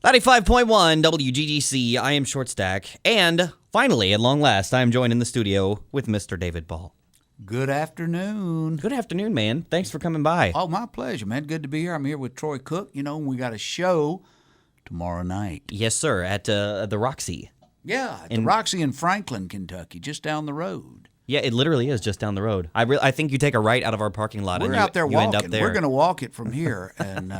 95.1 WGGC, I am Short Stack, and finally, at long last, I am joined in the studio with Mr. David Ball. Good afternoon. Good afternoon, man. Thanks for coming by. Oh, my pleasure, man. Good to be here. I'm here with Troy Cook. You know, we got a show tomorrow night. Yes, sir, at the Roxy. Yeah, at the Roxy in Franklin, Kentucky, just down the road. Yeah, it literally is just down the road. I think you take a right out of our parking lot We're and out there you walking. end up there. We're going to walk it from here, and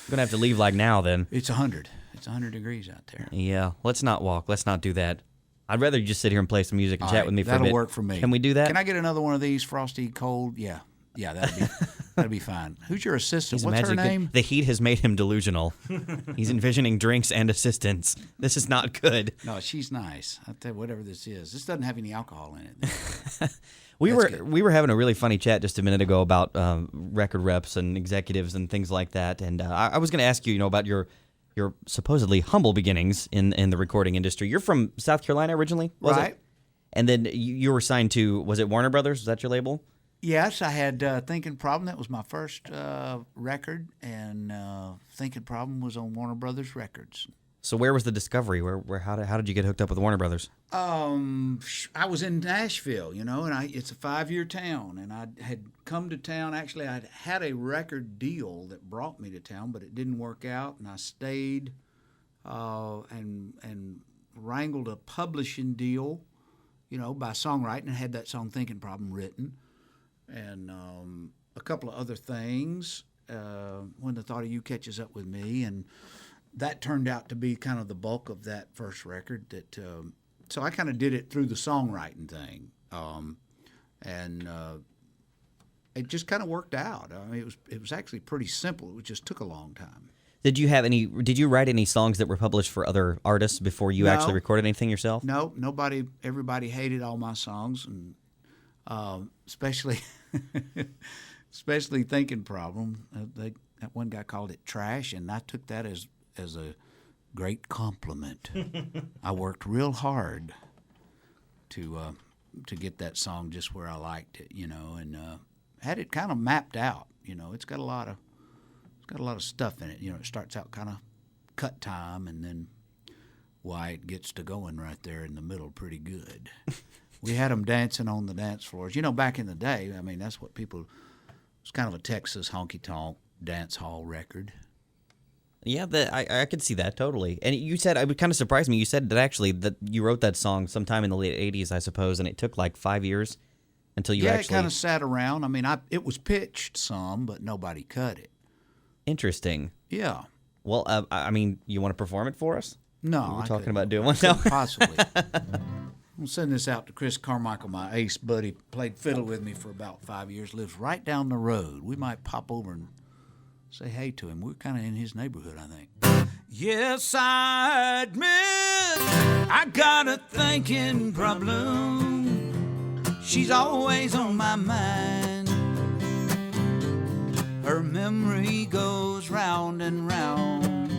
We're going to have to leave like now then. it's 100. It's 100 degrees out there. Yeah, let's not walk. Let's not do that. I'd rather you just sit here and play some music and All chat right, with me for a bit. that'll work for me. Can we do that? Can I get another one of these frosty cold? Yeah, that'd be fine. Who's your assistant? He's What's her magic. name? The heat has made him delusional. He's envisioning drinks and assistants. This is not good. No, she's nice. I'll tell you, whatever this is. This doesn't have any alcohol in it. We were having a really funny chat just a minute ago about record reps and executives and things like that, and I was going to ask you, about your supposedly humble beginnings in the recording industry. You're from South Carolina originally, was Right. it? And then you were signed to, was it Warner Brothers? Was that your label? Yes, I had Thinking Problem. That was my first record, and Thinking Problem was on Warner Brothers Records. So where was the discovery? How did you get hooked up with Warner Brothers? I was in Nashville, and it's a 5-year town, and I had come to town. Actually, I had a record deal that brought me to town, but it didn't work out, and I stayed and wrangled a publishing deal, by songwriting, and had that song Thinking Problem written, and a couple of other things. When the Thought of You catches up with me, and that turned out to be kind of the bulk of that first record. So I kind of did it through the songwriting thing, and it just kind of worked out. I mean, it was actually pretty simple. It just took a long time. Did you write any songs that were published for other artists before you actually recorded anything yourself? No, nobody. Everybody hated all my songs, and especially Thinking Problem. That one guy called it trash, and I took that as a great compliment. I worked real hard to get that song just where I liked it, and had it kind of mapped out. It's got a lot of stuff in it. It starts out kind of cut time, and then it gets to going right there in the middle pretty good. We had them dancing on the dance floors. Back in the day, I mean, that's what people. It's kind of a Texas honky tonk dance hall record. Yeah, I could see that totally. And you said, it would kind of surprise me, you said that you wrote that song sometime in the late 80s, I suppose, and it took like 5 years until you actually... Yeah, it kind of sat around. I mean, it was pitched some, but nobody cut it. Interesting. Yeah. Well, I mean, you want to perform it for us? No, We're talking about doing one now. Possibly. I'm sending this out to Chris Carmichael, my ace buddy, played fiddle with me for about 5 years, lives right down the road. We might pop over and say hey to him. We're kind of in his neighborhood, I think. Yes, I admit I got a thinking problem. She's always on my mind. Her memory goes round and round.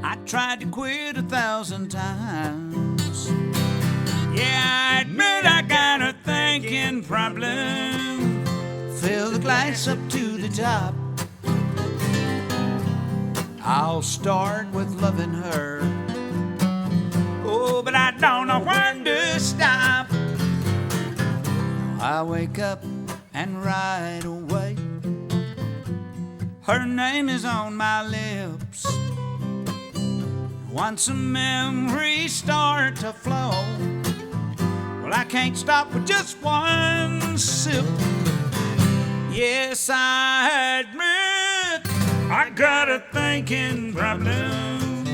I tried to quit 1,000 times. Yeah, I admit I got a thinking problem. Fill the glass up to the top. I'll start with loving her. Oh, but I don't know when to stop. I wake up and right away her name is on my lips. Once the memories start to flow, well, I can't stop with just one sip. Yes, I admit I got a thinking problem.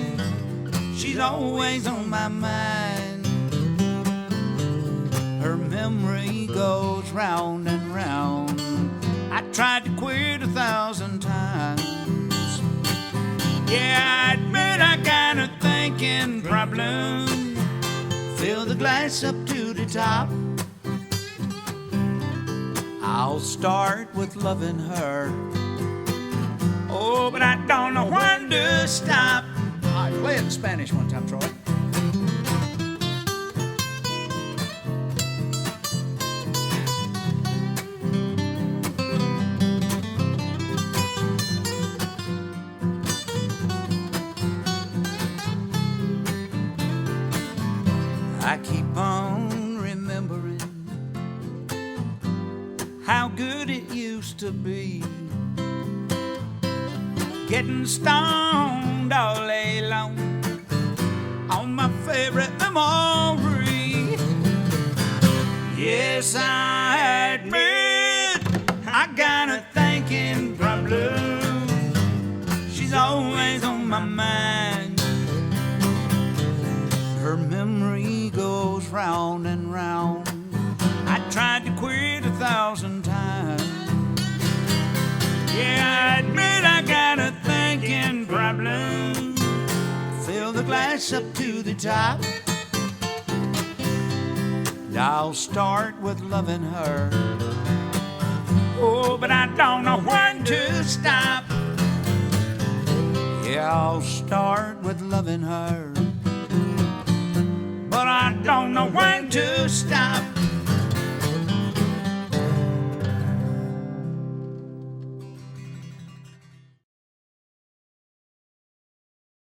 She's always on my mind. Her memory goes round and round. I tried to quit 1,000 times. Yeah, I admit I got a thinking problem. Fill the glass up to the top. I'll start with loving her. Oh, but I don't know when to stop. All right, play it in Spanish one time, Troy. I keep on remembering how good it used to be, getting stoned all day long on my favorite memory. Yes, I admit I got a thinking problem. She's always on my mind. Her memory goes round and round. I tried to quit 1,000 times. Yeah, I admit I got a thinking problem. Fill the glass up to the top. I'll start with loving her. Oh, but I don't know when to stop. Yeah, I'll start with loving her, but I don't know when to stop.